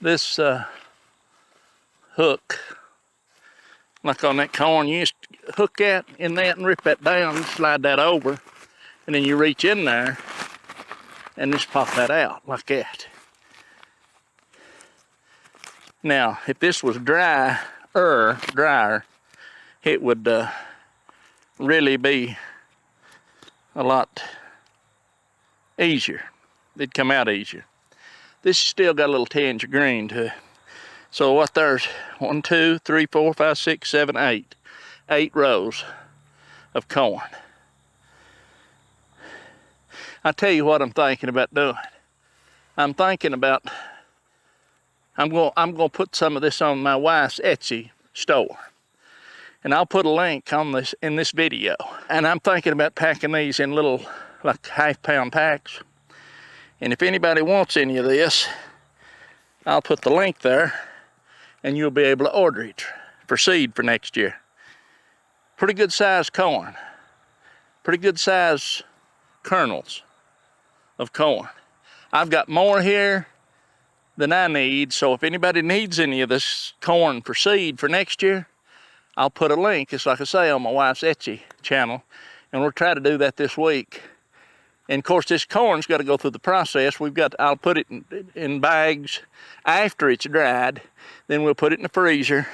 This hook, like on that corn, you just hook that in that and rip that down, slide that over, and then you reach in there and just pop that out like that. Now, if this was drier, it would really be a lot easier. It'd come out easier. This still got a little tinge of green to it. So what there's 1, 2, 3, 4, 5, 6, 7, 8. 8 rows of corn. I tell you what I'm thinking about doing. I'm thinking about, I'm going to put some of this on my wife's Etsy store. And I'll put a link on this in this video. And I'm thinking about packing these in little, like half-pound packs. And if anybody wants any of this, I'll put the link there and you'll be able to order it for seed for next year. Pretty good size corn. Pretty good size kernels of corn. I've got more here than I need, so if anybody needs any of this corn for seed for next year, I'll put a link, it's like I say, on my wife's Etsy channel, and we'll try to do that this week. And of course, this corn's got to go through the process. I'll put it in bags after it's dried. Then we'll put it in the freezer.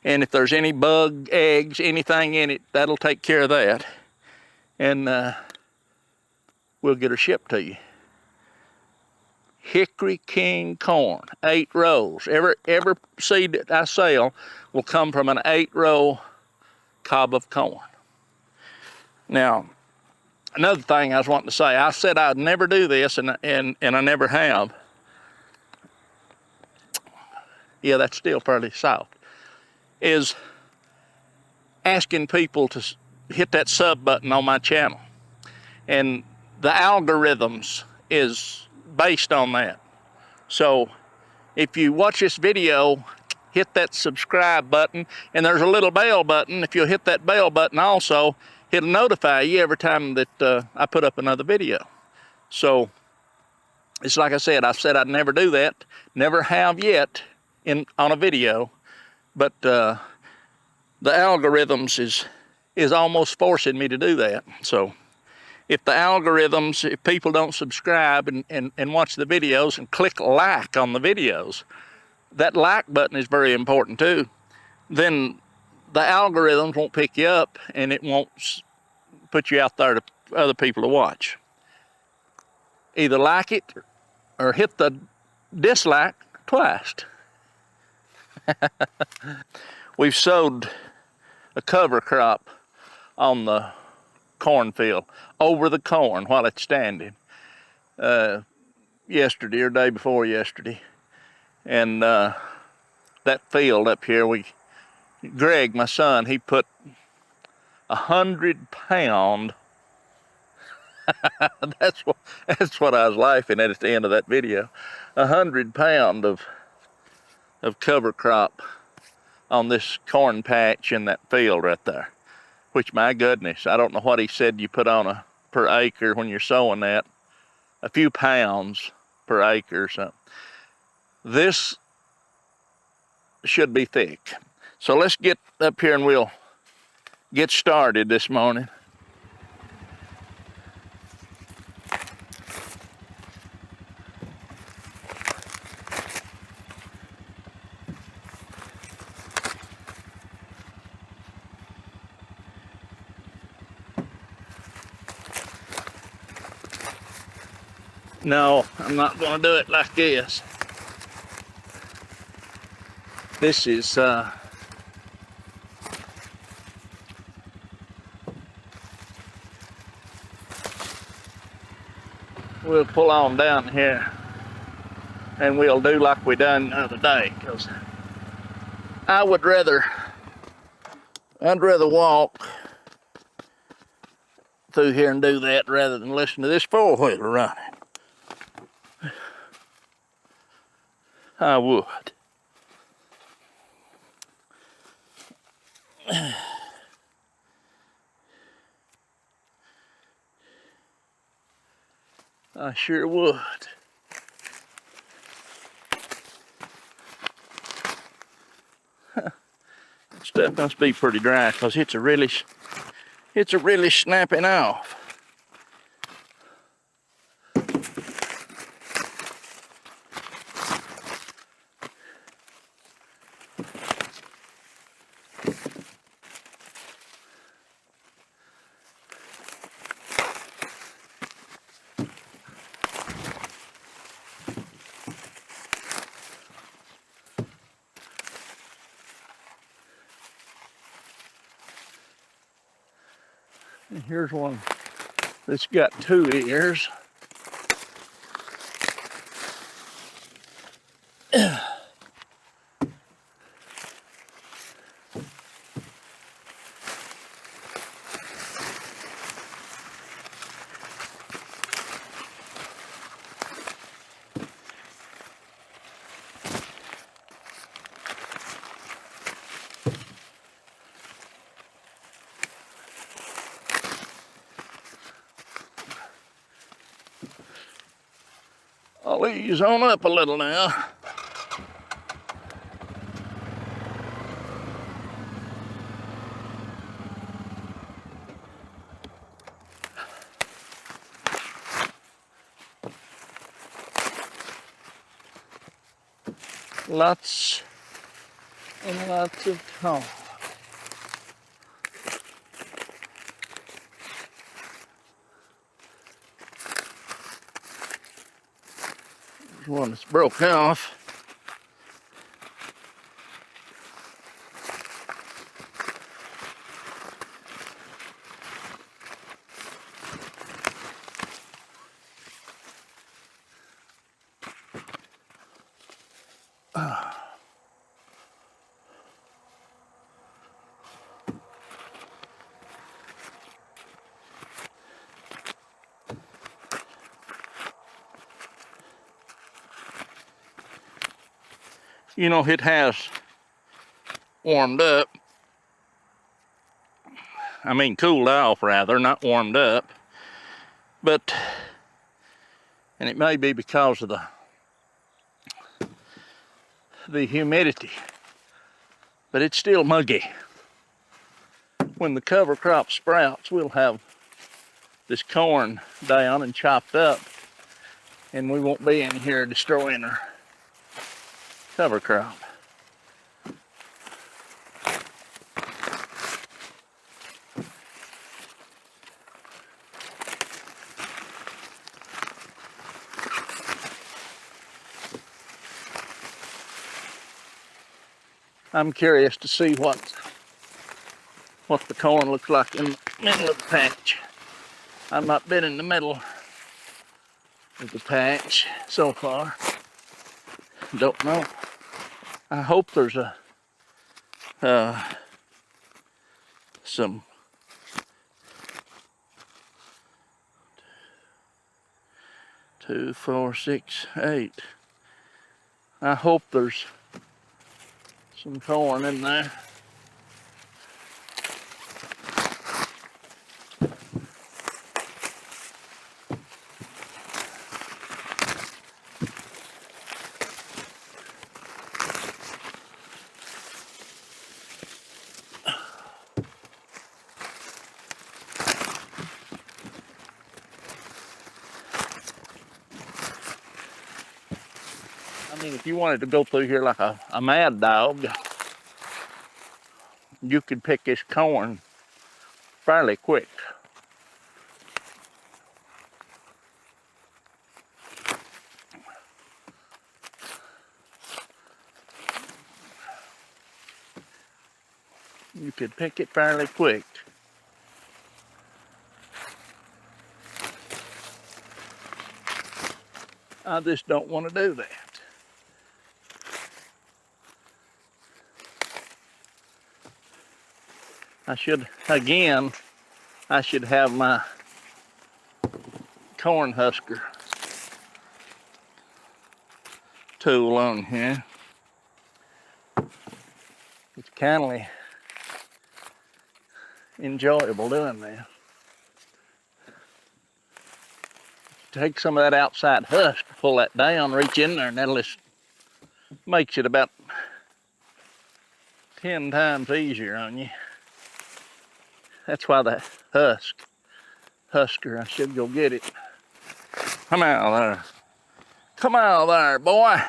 And if there's any bug, eggs, anything in it, that'll take care of that. And we'll get her shipped to you. Hickory King corn, 8 rows. Every seed that I sell will come from an 8-row cob of corn. Now, another thing I was wanting to say, I said I'd never do this, and I never have. Yeah, that's still fairly soft. Is asking people to hit that sub button on my channel. And the algorithms is based on that. So if you watch this video, hit that subscribe button, and there's a little bell button. If you'll hit that bell button also, it'll notify you every time that I put up another video. So it's like I said I'd never do that, never have yet on a video, but the algorithms is almost forcing me to do that. So if the algorithms, if people don't subscribe and watch the videos and click like on the videos, that like button is very important too, then the algorithms won't pick you up and it won't put you out there to other people to watch. Either like it or hit the dislike twice. We've sowed a cover crop on the cornfield over the corn while it's standing yesterday or day before yesterday. And that field up here, Greg, my son, he put 100-pound that's what I was laughing at the end of that video. 100-pound of cover crop on this corn patch in that field right there. Which, my goodness, I don't know what he said you put on per acre when you're sowing that. A few pounds per acre or something. This should be thick. So let's get up here and we'll get started this morning. No, I'm not going to do it like this. This is we'll pull on down here and we'll do like we done the other day, because I'd rather walk through here and do that rather than listen to this four-wheeler running. I would. I sure would. Stuff must be pretty dry because it's a really snapping off. And here's one that's got 2 ears. I'll ease on up a little now. Lots and lots of corn. There's one that's broke off. You know, it has warmed up. I mean, cooled off rather, not warmed up. But, and it may be because of the humidity, but it's still muggy. When the cover crop sprouts, we'll have this corn down and chopped up, and we won't be in here destroying our cover crop. I'm curious to see what the corn looks like in the middle of the patch. I've not been in the middle of the patch so far. Don't know. I hope there's some 2, 4, 6, 8. I hope there's some corn in there. I mean, if you wanted to go through here like a mad dog, you could pick this corn fairly quick. You could pick it fairly quick. I just don't want to do that. I should have my corn husker tool on here. It's kind of enjoyable doing this. Take some of that outside husk, pull that down, reach in there, and that'll just makes it about 10 times easier on you. That's why that Husker, I should go get it. Come out there. Come out there, boy.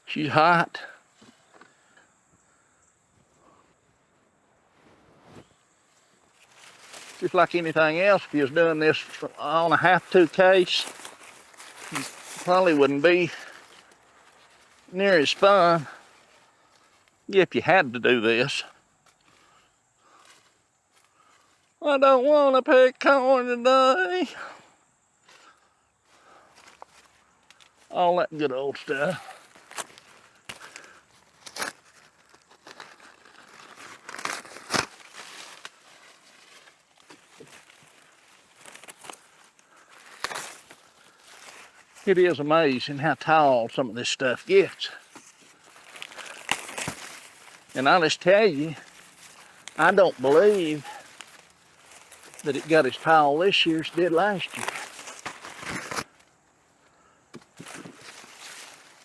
She's hot. Just like anything else, if you was doing this on a have-to case, you probably wouldn't be near as fun if you had to do this. I don't want to pick corn today. All that good old stuff. It is amazing how tall some of this stuff gets. And I'll just tell you, I don't believe that it got as tall this year as it did last year.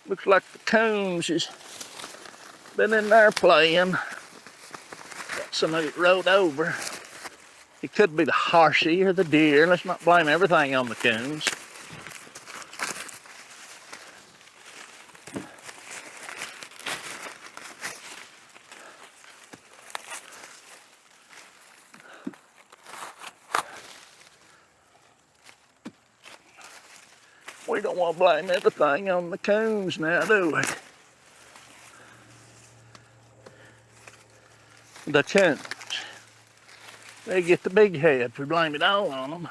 Looks like the coons has been in there playing. Got some of it rode over. It could be the hearty or the deer. Let's not blame everything on the coons. We don't want to blame everything on the coons now, do we? The coons. They get the big head. We blame it all on them.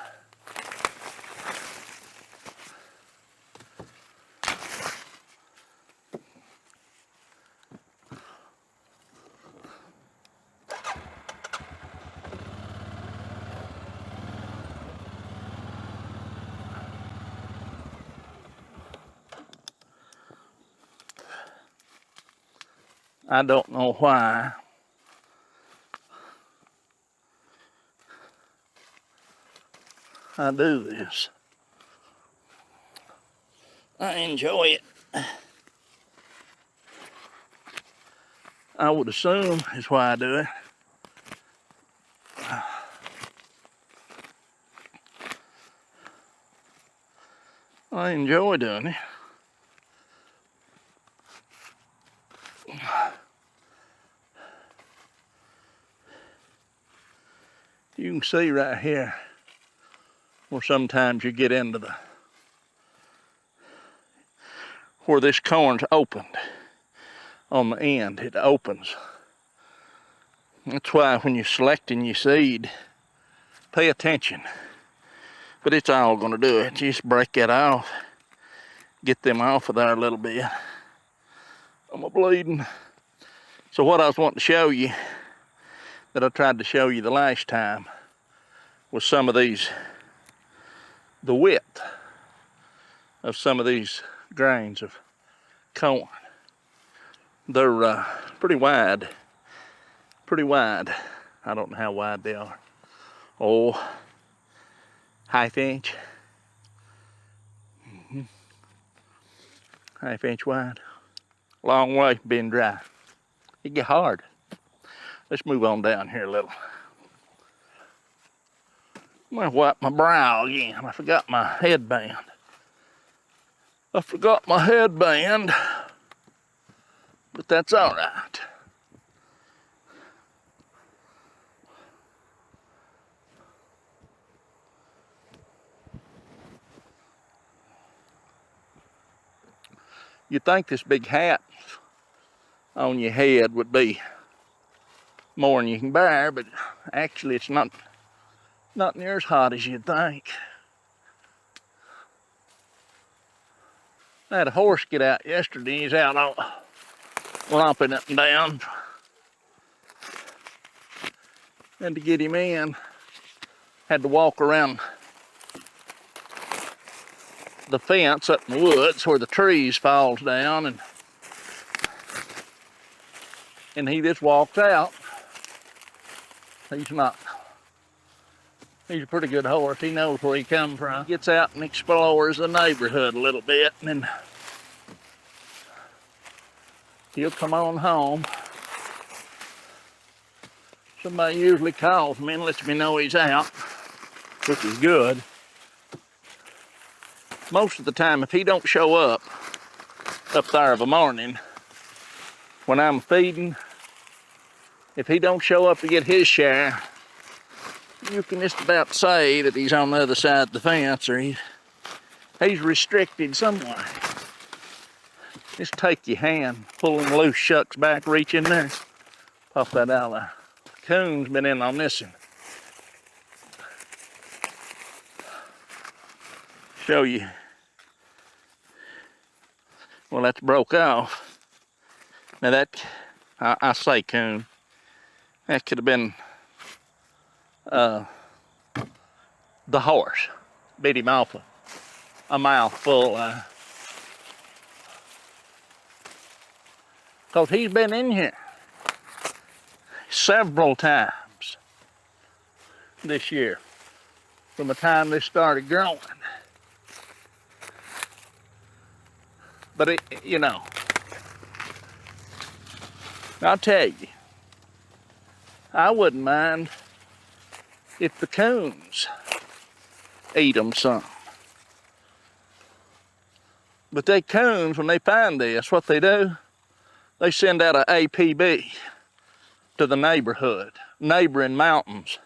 I don't know why. I do this. I enjoy it. I would assume is why I do it. I enjoy doing it. You can see right here where sometimes you get into where this corn's opened on the end. It opens. That's why when you're selecting your seed, pay attention. But it's all gonna do it. Just break that off. Get them off of there a little bit. I'm bleeding. So what I was wanting to show you, that I tried to show you the last time, was some of these, the width of some of these grains of corn. They're pretty wide. Pretty wide. I don't know how wide they are. Oh, half inch. Half inch wide. Long way being dry. It get hard. Let's move on down here a little. I'm gonna wipe my brow again. I forgot my headband. But that's all right. You'd think this big hat on your head would be more than you can bear, but actually it's not near as hot as you'd think. I had a horse get out yesterday. He's out all romping up and down. And to get him in, had to walk around the fence up in the woods where the trees falls down, and he just walks out. He's a pretty good horse. He knows where he comes from. Gets out and explores the neighborhood a little bit, and then he'll come on home. Somebody usually calls me and lets me know he's out, which is good. Most of the time, if he don't show up there of a morning when I'm feeding, if he don't show up to get his share, you can just about say that he's on the other side of the fence, or he's restricted somewhere. Just take your hand, pull him loose, shucks back, reach in there, pop that out there. Coon's been in on this one. Show you. Well, that's broke off. Now that, I say coon. That could have been the horse. Bit him off a mouthful. Because he's been in here several times this year from the time this started growing. But it, you know, I'll tell you, I wouldn't mind if the coons eat them some. But they coons, when they find this, what they do, they send out an APB to the neighboring mountains.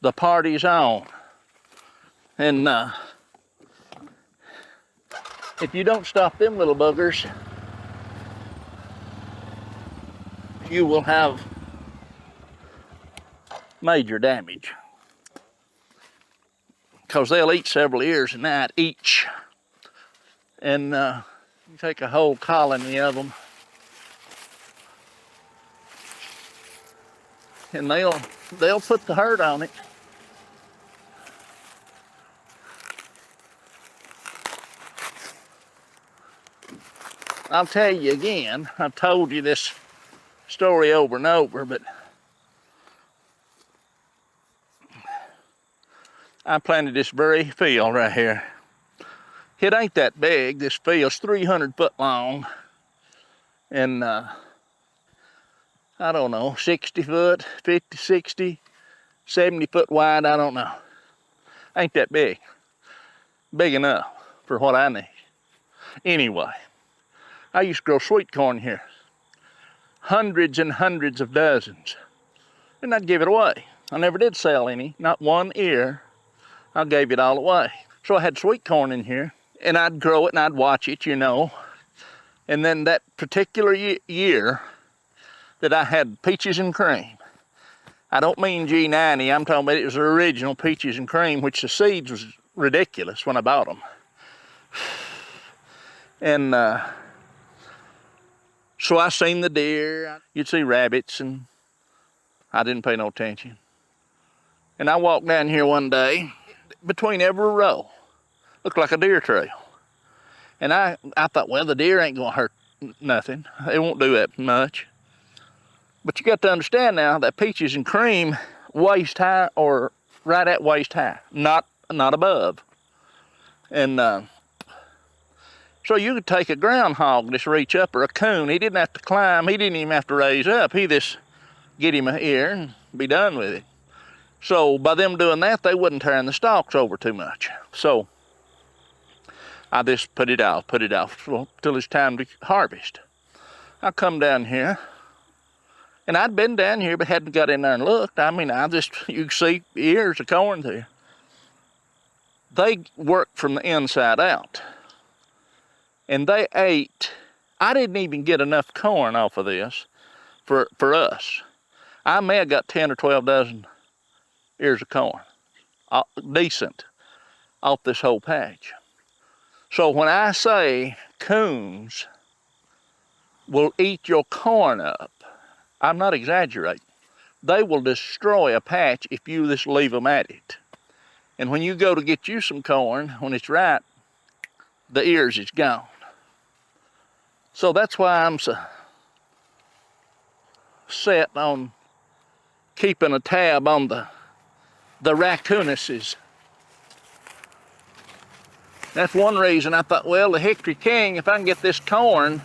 The party's on. And if you don't stop them little buggers, you will have major damage. Because they'll eat several ears a night each. And you take a whole colony of them, and they'll put the hurt on it. I'll tell you again, I've told you this story over and over, but I planted this very field right here. It ain't that big. This field's 300 foot long, and I don't know, 60 foot, 50, 60, 70 foot wide, I don't know. Ain't that big. Big enough for what I need. Anyway, I used to grow sweet corn here. Hundreds and hundreds of dozens. And I'd give it away. I never did sell any, not one ear. I gave it all away. So I had sweet corn in here, and I'd grow it and I'd watch it, you know. And then that particular year that I had peaches and cream, I don't mean G90, I'm talking about it was the original peaches and cream, which the seeds was ridiculous when I bought them. And so I seen the deer, you'd see rabbits, and I didn't pay no attention. And I walked down here one day, between every row, looked like a deer trail. And I thought, well, the deer ain't gonna hurt nothing. They won't do that much. But you got to understand now that peaches and cream waist high or right at waist high, not above. And so you could take a groundhog, just reach up, or a coon. He didn't have to climb. He didn't even have to raise up. He just get him an ear and be done with it. So by them doing that, they wouldn't turn the stalks over too much. So I just put it off till it's time to harvest. I come down here, and I'd been down here but hadn't got in there and looked. I mean, you can see ears of corn there. They worked from the inside out. And they ate, I didn't even get enough corn off of this for us. I may have got 10 or 12 dozen ears of corn, decent, off this whole patch. So when I say coons will eat your corn up, I'm not exaggerating. They will destroy a patch if you just leave them at it. And when you go to get you some corn, when it's ripe, the ears is gone. So that's why I'm so set on keeping a tab on the raccoonuses. That's one reason I thought, well, the Hickory King, if I can get this corn,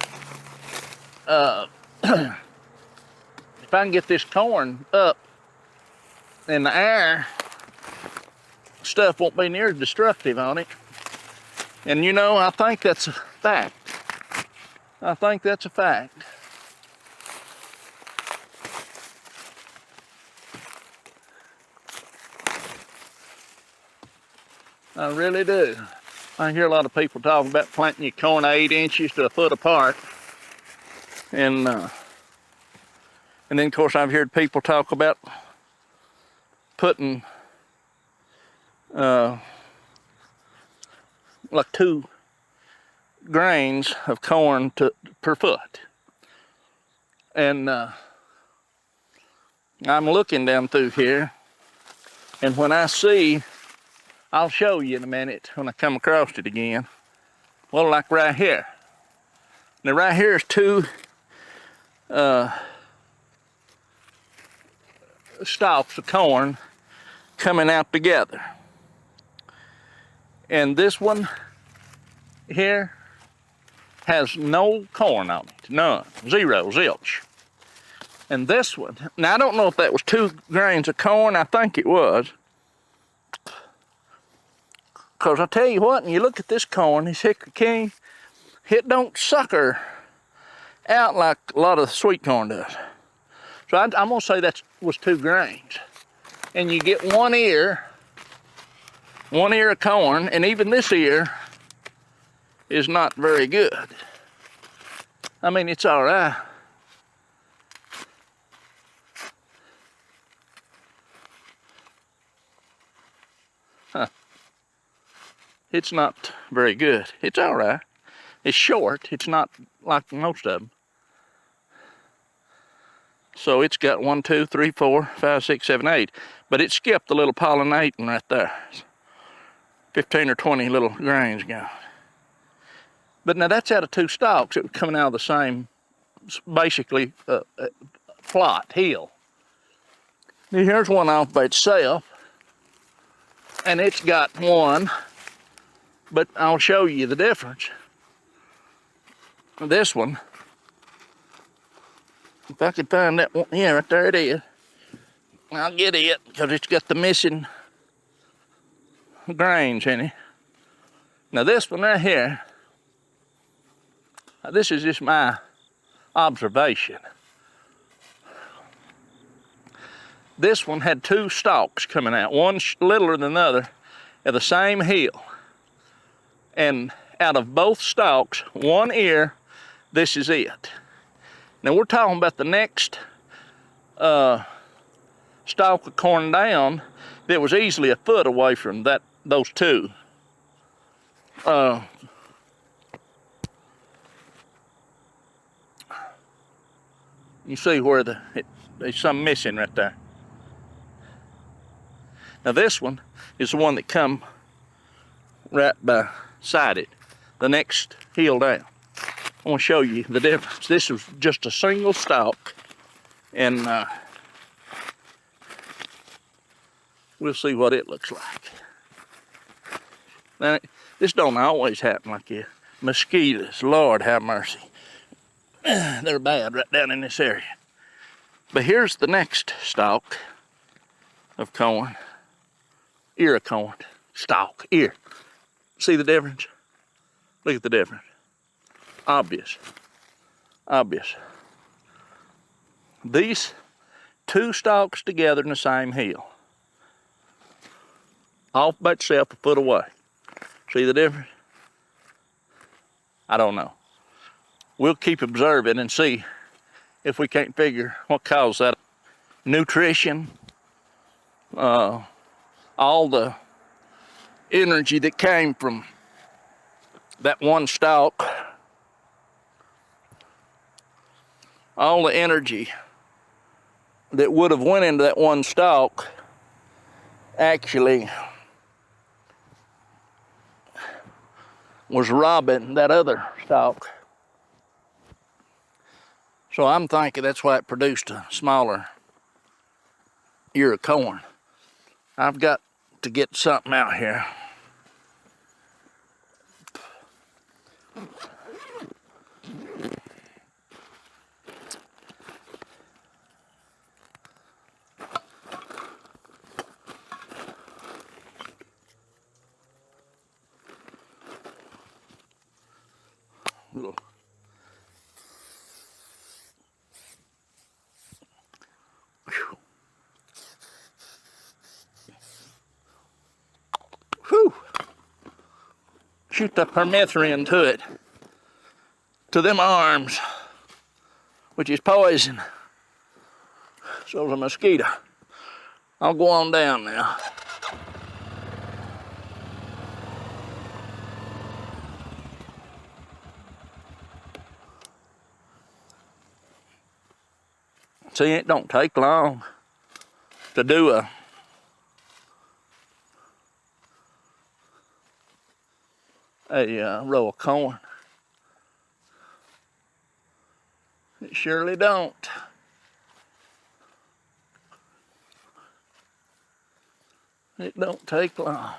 if I can get this corn up in the air, stuff won't be near as destructive on it. And you know, I think that's a fact. I think that's a fact. I really do. I hear a lot of people talking about planting your corn 8 inches to a foot apart. And then of course I've heard people talk about putting like 2 grains of corn per foot. And I'm looking down through here, and when I see, I'll show you in a minute when I come across it again. Well, like right here. Now right here is 2 stalks of corn coming out together. And this one here has no corn on it, none, 0, zilch. And this one, now I don't know if that was 2 grains of corn, I think it was. Because I tell you what, when you look at this corn, this Hickory King, it don't sucker out like a lot of the sweet corn does. So I'm gonna say that was 2 grains. And you get one ear of corn, and even this ear is not very good. I mean, it's all right. Huh. It's not very good. It's all right. It's short. It's not like most of them. So it's got 1, 2, 3, 4, 5, 6, 7, 8. But it skipped the little pollinating right there. 15 or 20 little grains gone. But now that's out of 2 stalks. It was coming out of the same, basically, plot, hill. Now here's one off by itself. And it's got 1, but I'll show you the difference. This one, if I could find that one, yeah, right there it is. I'll get it, because it's got the missing grains in it. Now this one right here, this is just my observation. This one had 2 stalks coming out, one littler than the other, at the same hill. And out of both stalks, 1 ear, this is it. Now we're talking about the next stalk of corn down that was easily a foot away from those 2. You see where there's some missing right there. Now this one is the one that come right beside it, the next hill down. I want to show you the difference. This was just a single stalk, and we'll see what it looks like. Now, this don't always happen like this. Mosquitoes, Lord have mercy. They're bad right down in this area. But here's the next stalk of corn. Ear of corn, stalk, ear. See the difference? Look at the difference. Obvious. These 2 stalks together in the same hill. Off by itself a foot away. See the difference? I don't know. We'll keep observing and see if we can't figure what caused that. Nutrition, all the energy that came from that 1 stalk, all the energy that would have went into that 1 stalk actually was robbing that other stalk. So I'm thinking that's why it produced a smaller ear of corn. I've got to get something out here. Little. Whew. Whew. Shoot the permethrin to it, to them arms, which is poison. So's a mosquito. I'll go on down now. See, it don't take long to do a row of corn. It surely don't. It don't take long.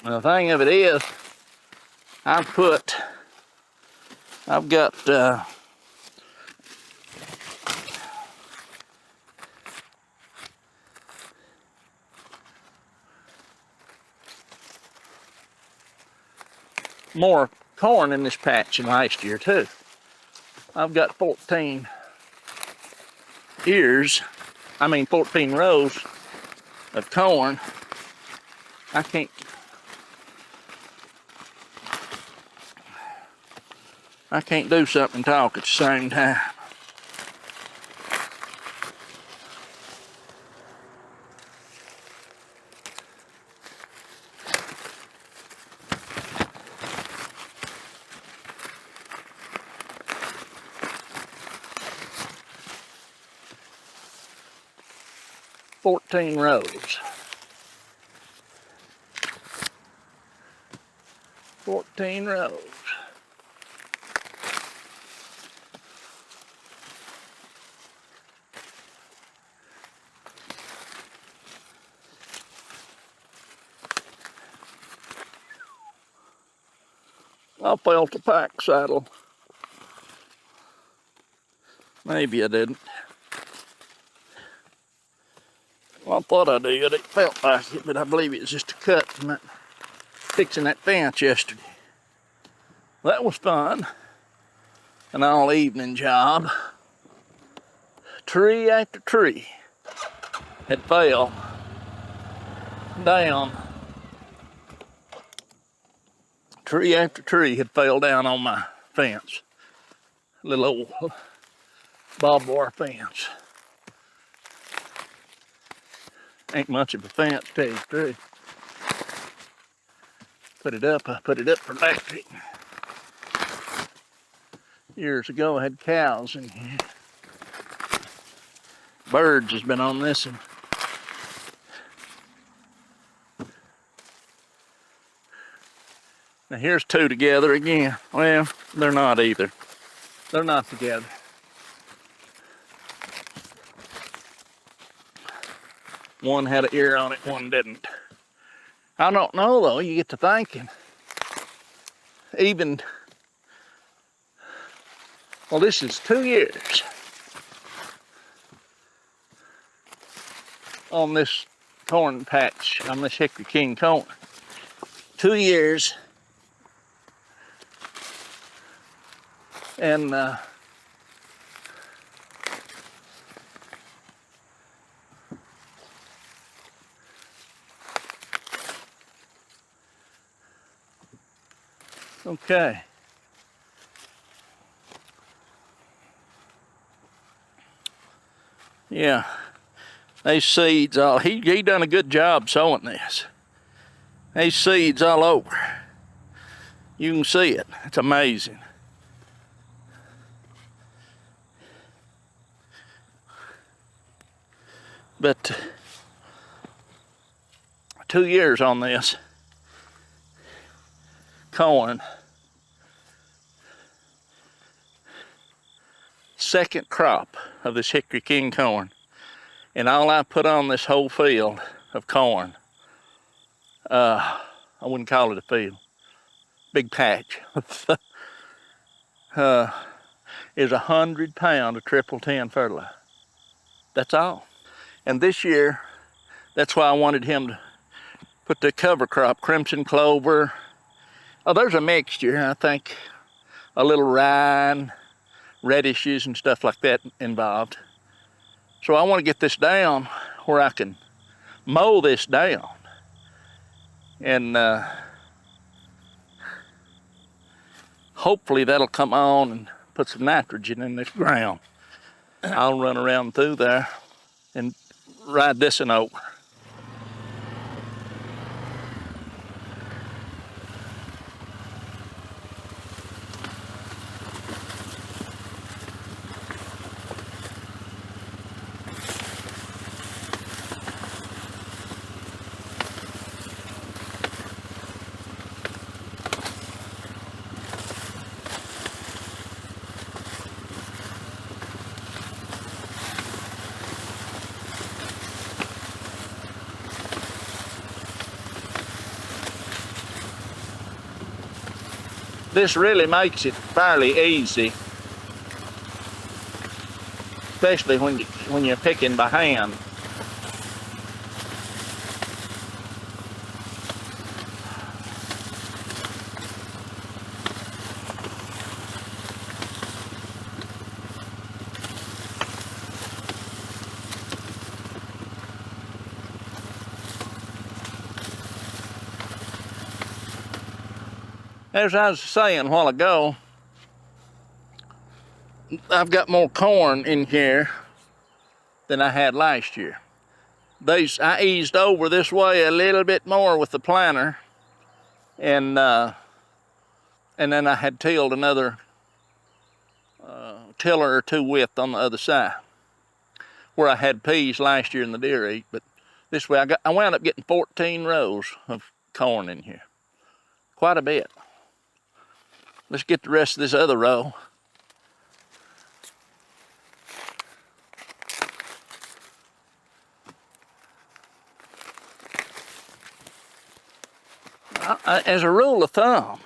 And the thing of it is, I've got more corn in this patch than last year too. I've got 14 rows of corn. I can't do something and talk at the same time. Rows. 14 rows. I felt a pack saddle. Maybe I didn't. Well, I thought I did. It felt like it, but I believe it was just a cut from that, fixing that fence yesterday. That was fun. An all evening job. Tree after tree had fell down. Tree after tree had fell down on my fence. Little old barbed wire fence. Ain't much of a fence, to tell you the truth. I put it up for electric. Years ago, I had cows in here. Birds has been on this one. Now here's two together again. Well, they're not either. They're not together. One had an ear on it, one didn't. I don't know though, you get to thinking. Well, this is 2 years on this corn patch, on this Hickory King corn. 2 years. And okay. Yeah, these seeds all, he done a good job sowing this. These seeds all over. You can see it, it's amazing. But 2 years on this corn. Second crop of this Hickory King corn. And all I put on this whole field of corn, I wouldn't call it a field, big patch, is 100 pounds of triple 10 fertilizer. That's all. And this year, that's why I wanted him to put the cover crop, crimson clover. Oh, there's a mixture, I think. A little rye and radishes and stuff like that involved. So I want to get this down where I can mow this down. And hopefully that'll come on and put some nitrogen in this ground. I'll run around through there and ride this one over. This really makes it fairly easy, especially when you're picking by hand. As I was saying a while ago, I've got more corn in here than I had last year. I eased over this way a little bit more with the planter, and then I had tilled another tiller or two width on the other side, where I had peas last year in the deer eat. But this way I wound up getting 14 rows of corn in here, quite a bit. Let's get the rest of this other row. As a rule of thumb,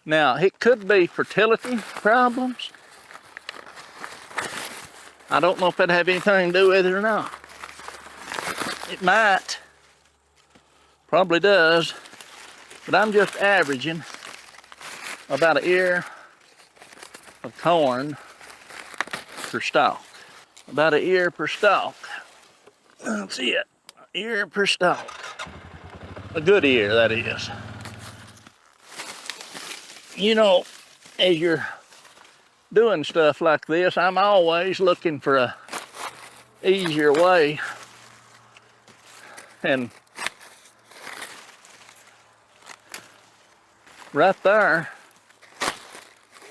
now it could be fertility problems. I don't know if that'd have anything to do with it or not. It might, probably does, but I'm just averaging about an ear of corn per stalk. About an ear per stalk. That's it, an ear per stalk. A good ear, that is. You know, as you're doing stuff like this, I'm always looking for a easier way. And right there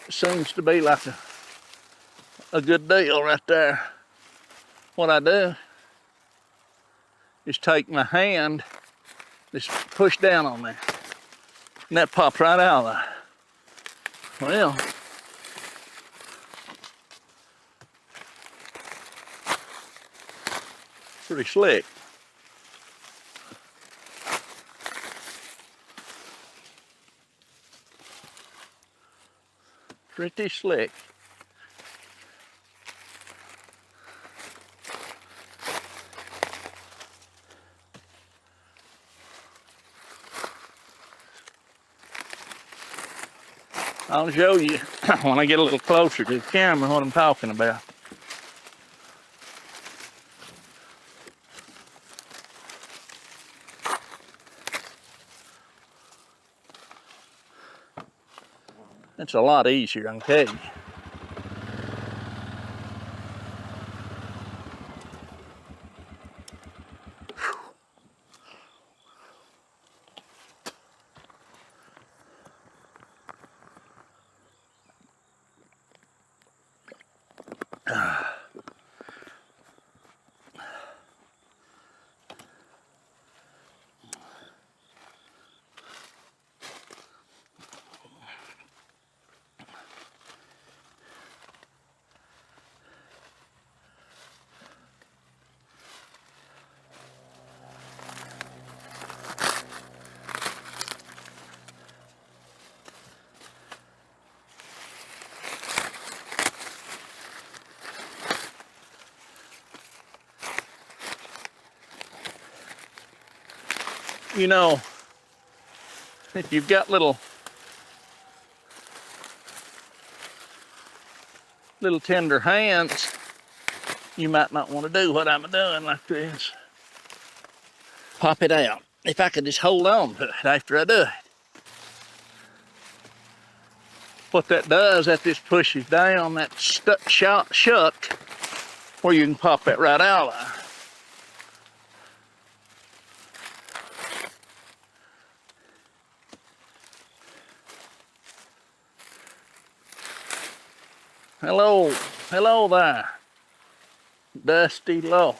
seems to be like a good deal right there. What I do is take my hand, just push down on there, and that pops right out of there. Well, pretty slick. Pretty slick. I'll show you when I get a little closer to the camera what I'm talking about. It's a lot easier, I can tell you. You know, if you've got little tender hands, you might not want to do what I'm doing like this. Pop it out. If I could just hold on to it after I do it. What that does, that just pushes down that shuck where you can pop that right out of. Hello there, Dusty Lord.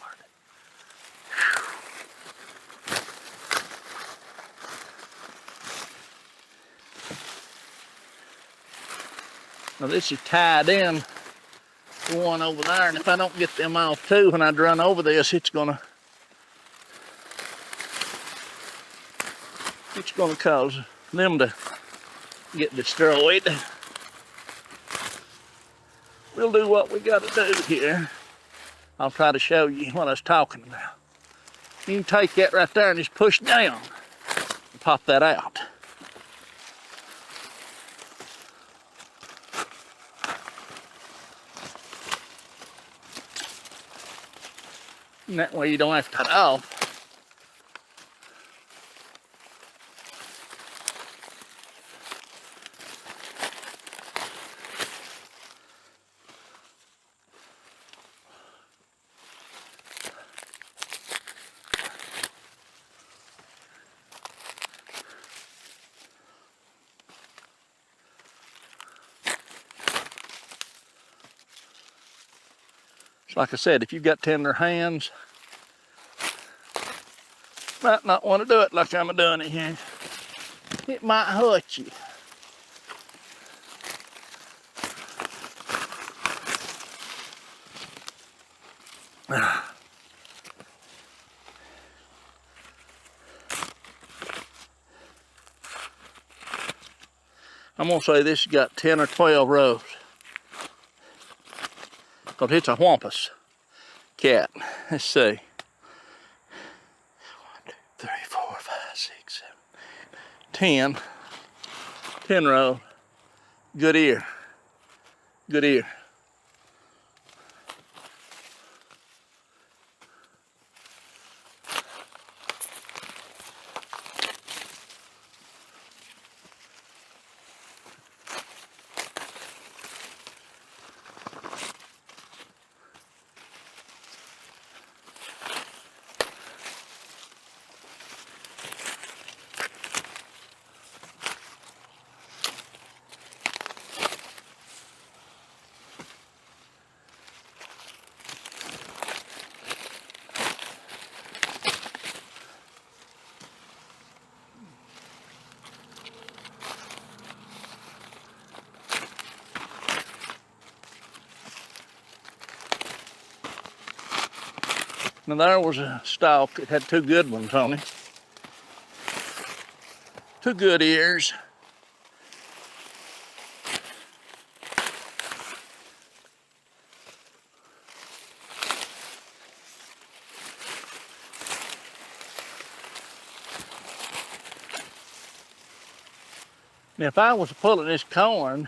Now this is tied in the one over there, and if I don't get them off too, when I run over this, it's gonna cause them to get destroyed. We'll do what we gotta do here. I'll try to show you what I was talking about. You can take that right there and just push down and pop that out. And that way you don't have to cut it off. Like I said, if you've got tender hands, might not want to do it like I'm doing it here. It might hurt you. I'm gonna say this has got 10 or 12 rows. Because it's a wampus cat. Let's see. 1, 2, 3, 4, 5, 6, 7, 8, 10. 10 rows. Good ear. Good ear. Now there was a stalk that had 2 good ones on it. 2 good ears. Now if I was pulling this corn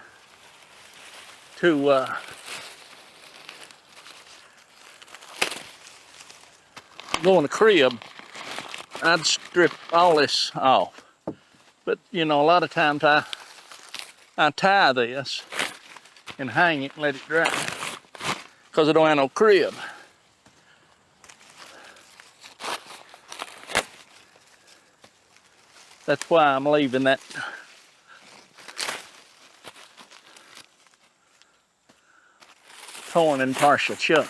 to go in the crib, I'd strip all this off. But you know, a lot of times I tie this and hang it and let it dry because I don't have no crib. That's why I'm leaving that corn in partial chuck.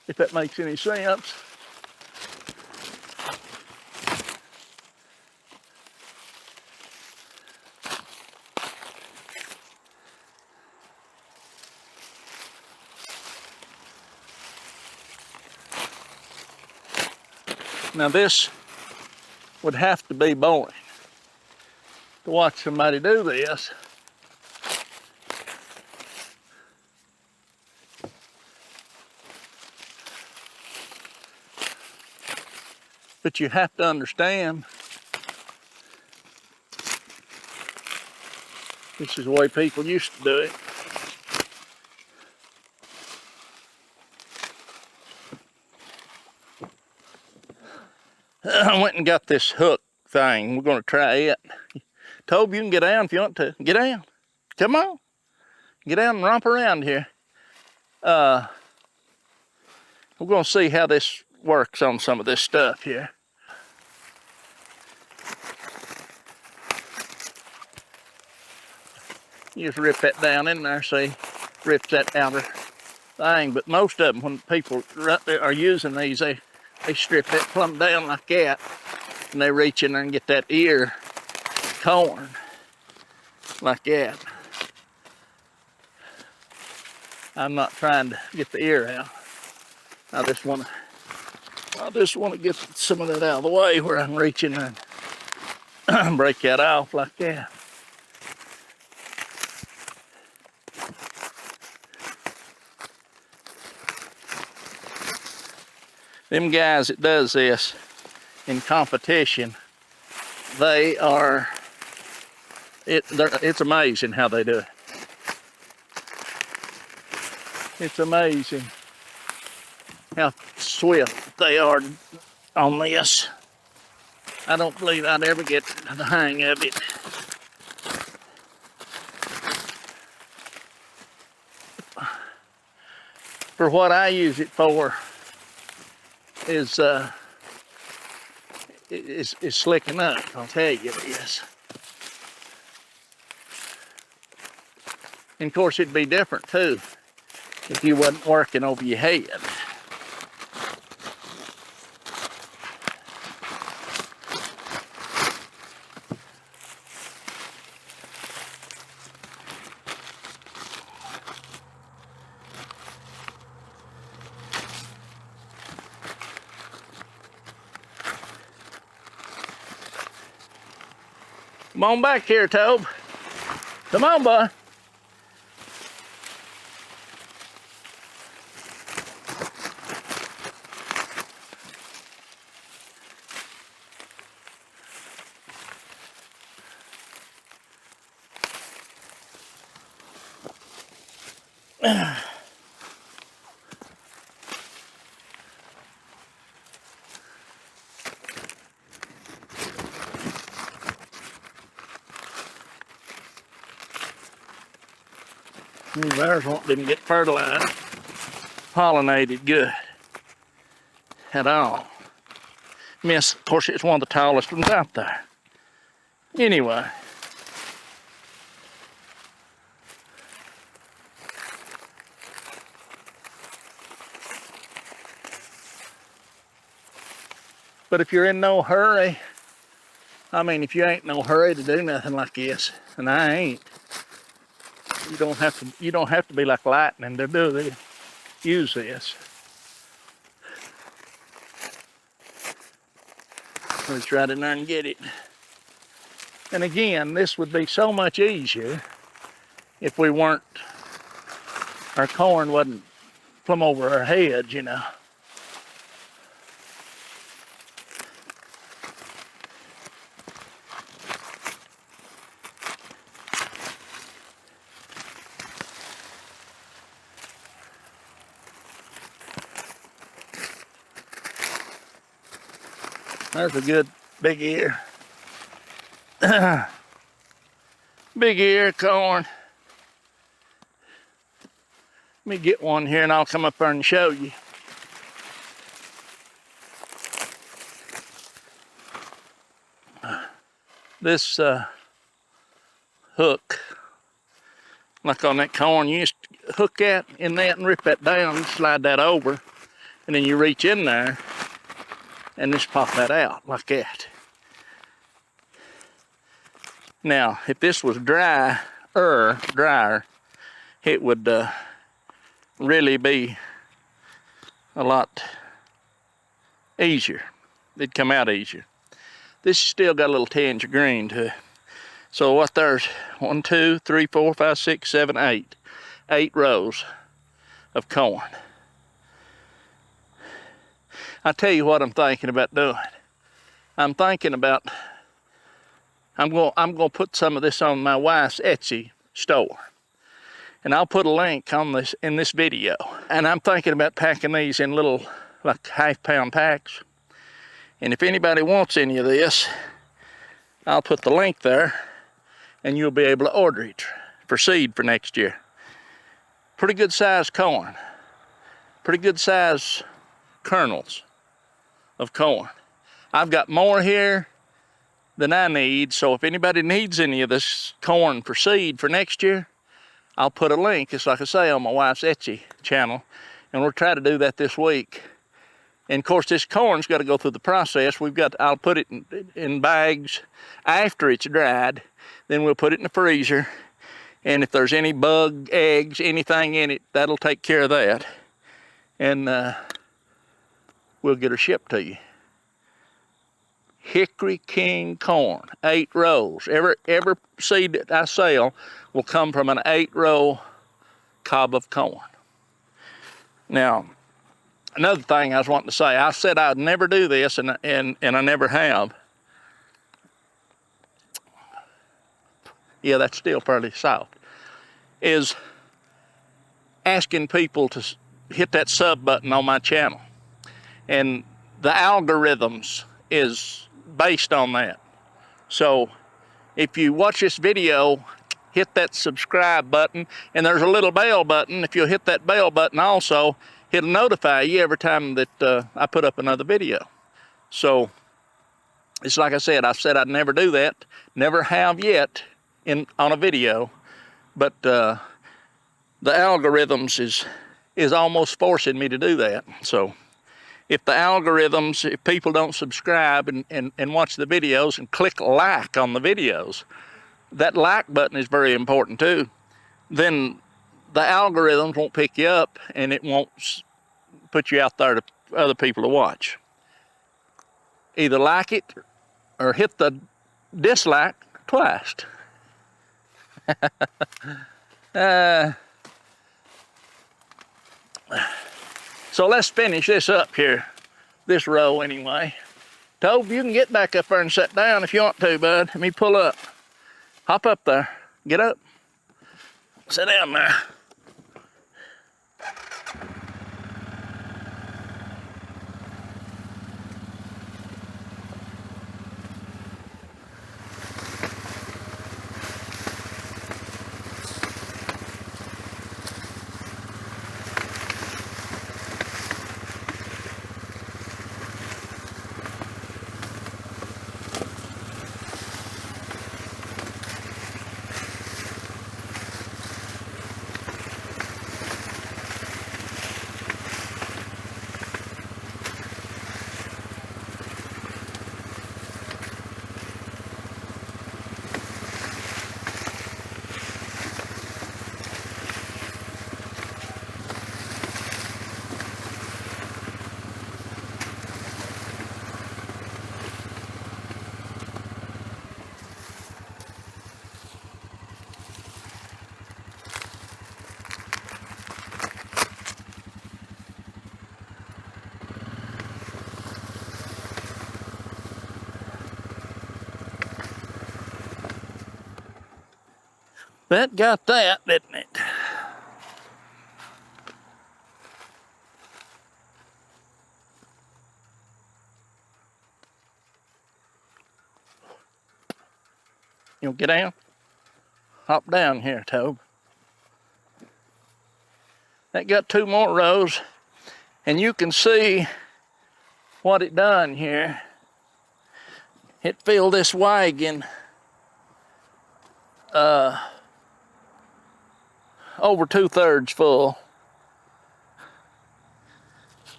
If that makes any sense. Now this would have to be boring to watch somebody do this. But you have to understand, this is the way people used to do it. I went and got this hook thing. We're gonna try it. Tobe, you can get down if you want to. Get down. Come on. Get down and romp around here. We're gonna see how this works on some of this stuff here. You just rip that down in there, see? Rips that outer thing. But most of them, when people are using these, they strip that plumb down like that, and they reach in there and get that ear corn like that. I'm not trying to get the ear out. I just want to get some of that out of the way where I can reach in there and break that off like that. Them guys that does this in competition, it's amazing how they do it. It's amazing how swift they are on this. I don't believe I'd ever get the hang of it. For what I use it for is slicking up, I'll tell you this. And of course it'd be different too if you wasn't working over your head. Come on back here, Tobe. Come on, boy. Theirs didn't get fertilized, pollinated good at all. Miss, of course, it's one of the tallest ones out there. Anyway. But if you're in no hurry, I mean, if you ain't no hurry to do nothing like this, and I ain't, you don't have to be like lightning to use this. Let's right in there and get it. And again, this would be so much easier if our corn wasn't plumb over our heads, you know. There's a good big ear. Big ear corn. Let me get one here and I'll come up there and show you. This hook, like on that corn, you just hook that in that and rip that down, slide that over, and then you reach in there and just pop that out like that. Now, if this was drier, it would really be a lot easier. It'd come out easier. This still got a little tinge of green to it. So what there's 1, 2, 3, 4, 5, 6, 7, 8. 8 rows of corn. I tell you what I'm thinking about doing. I'm thinking about, I'm going to put some of this on my wife's Etsy store. And I'll put a link on this in this video. And I'm thinking about packing these in little, like half-pound packs. And if anybody wants any of this, I'll put the link there, and you'll be able to order it for seed for next year. Pretty good size corn. Pretty good size kernels of corn. I've got more here than I need, so if anybody needs any of this corn for seed for next year, I'll put a link, it's like I say, on my wife's Etsy channel, and we'll try to do that this week. And of course, this corn's got to go through the process. I'll put it in bags after it's dried, then we'll put it in the freezer, and if there's any bug, eggs, anything in it, that'll take care of that. And we'll get her shipped to you. Hickory King corn, 8 rows. Every seed that I sell will come from an 8-row cob of corn. Now, another thing I was wanting to say, I said I'd never do this, and I never have. Yeah, that's still fairly soft. Is asking people to hit that sub button on my channel. And the algorithms is based on that. So if you watch this video, hit that subscribe button, and there's a little bell button. If you'll hit that bell button also, it'll notify you every time that I put up another video. So it's like I said I'd never do that, never have yet on a video, but the algorithms is almost forcing me to do that. So if the algorithms, if people don't subscribe and watch the videos and click like on the videos, that like button is very important too, then the algorithms won't pick you up and it won't put you out there to other people to watch. Either like it or hit the dislike twice. So let's finish this up here, this row anyway. Tobe, you can get back up there and sit down if you want to, bud. Let me pull up. Hop up there. Get up. Sit down there. That got that, didn't it? You'll get down? Hop down here, Tobe. That got 2 more rows, and you can see what it done here. It filled this wagon over 2/3 full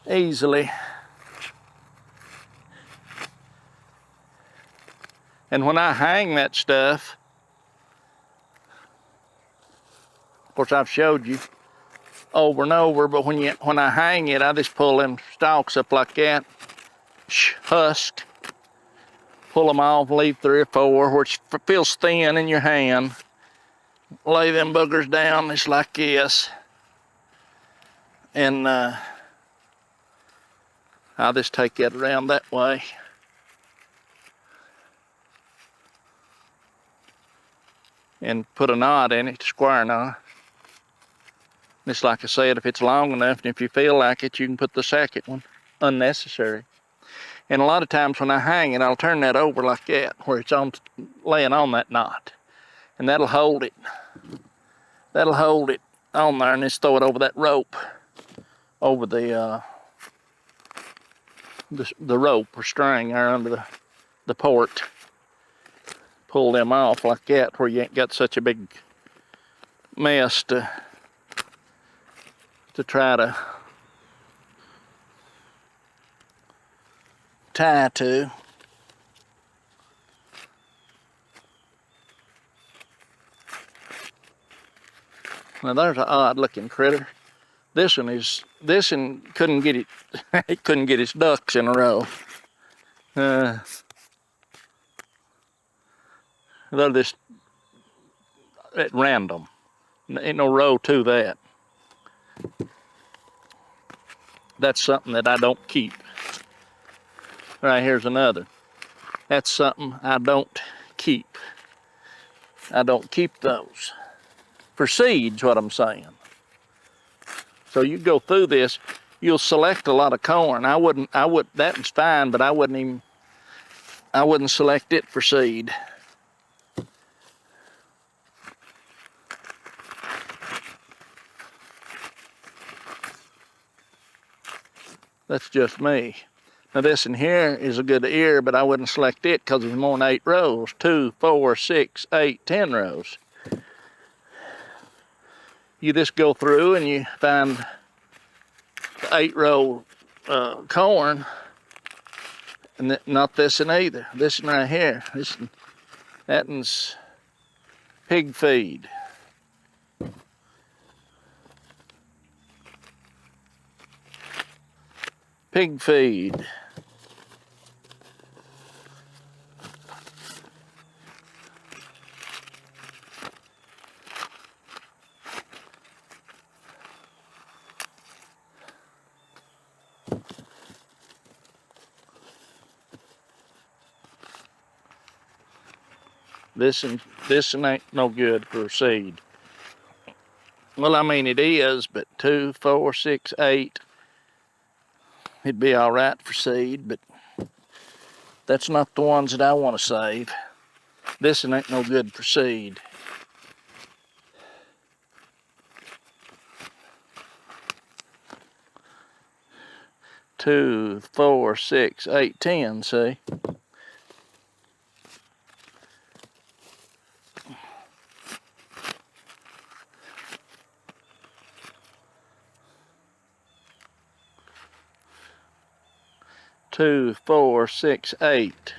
easily. And when I hang that stuff, of course I've showed you over and over, but when I hang it, I just pull them stalks up like that, husk, pull them off, leave 3 or 4, which feels thin in your hand. Lay them boogers down just like this, and I'll just take that around that way. and put a knot in it, a square knot. Just like I said, if it's long enough and if you feel like it, you can put the second one. Unnecessary. And a lot of times when I hang it, I'll turn that over like that, where it's on, laying on that knot. And that'll hold it. That'll hold it on there, and just throw it over that rope, over the rope or string there under the port. Pull them off like that, where you ain't got such a big mess to try to tie to. Now there's an odd looking critter. This one couldn't get it, it couldn't get its ducks in a row. They're just at random. Ain't no row to that. That's something that I don't keep. Right, here's another. That's something I don't keep. I don't keep those. For seeds, what I'm saying. So you go through this, you'll select a lot of corn. That was fine, but I wouldn't select it for seed. That's just me. Now this in here is a good ear, but I wouldn't select it because there's more than 8 rows. 2, 4, 6, 8, 10 rows. You just go through and you find the 8-row corn, and not this one either. This one right here. That one's pig feed. Pig feed. This one ain't no good for seed. Well, I mean it is, but 2, 4, 6, 8. It'd be all right for seed, but that's not the ones that I want to save. This one ain't no good for seed. Two, 4, 6, 8, 10, see? Two, 4, 6, 8.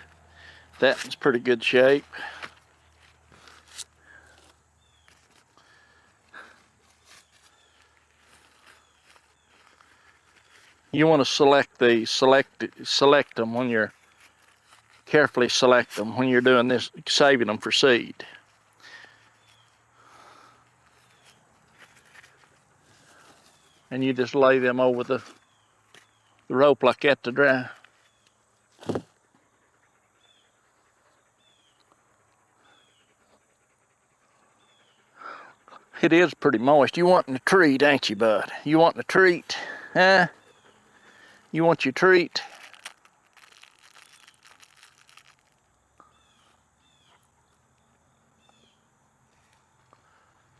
That one's pretty good shape. You want to select these, select them when you're, carefully select them when you're doing this, saving them for seed. And you just lay them over the rope like that to dry. It is pretty moist. You wanting a treat, ain't you, bud? You wanting a treat? Huh? You want your treat?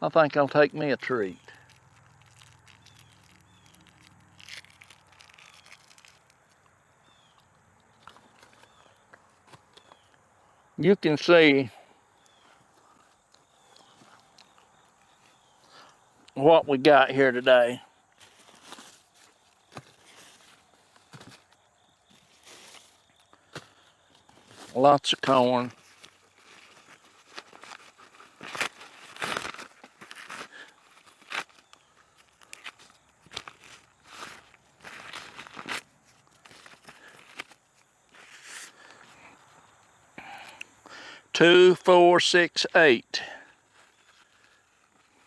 I think I'll take me a treat. You can see what we got here today. Lots of corn. Two, 4, 6, 8.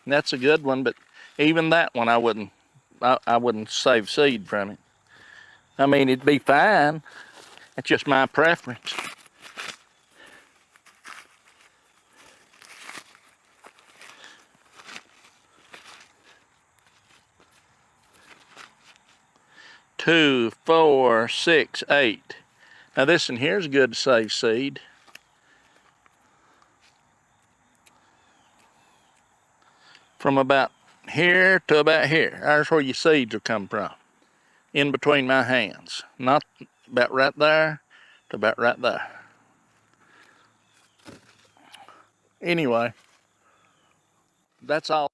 That's a good one, but even that one I wouldn't save seed from it. I mean, it'd be fine. It's just my preference. 2, 4, 6, 8. Now this in here is good to save seed. From about here to about here. There's where your seeds will come from. In between my hands. Not about right there to about right there. Anyway, that's all.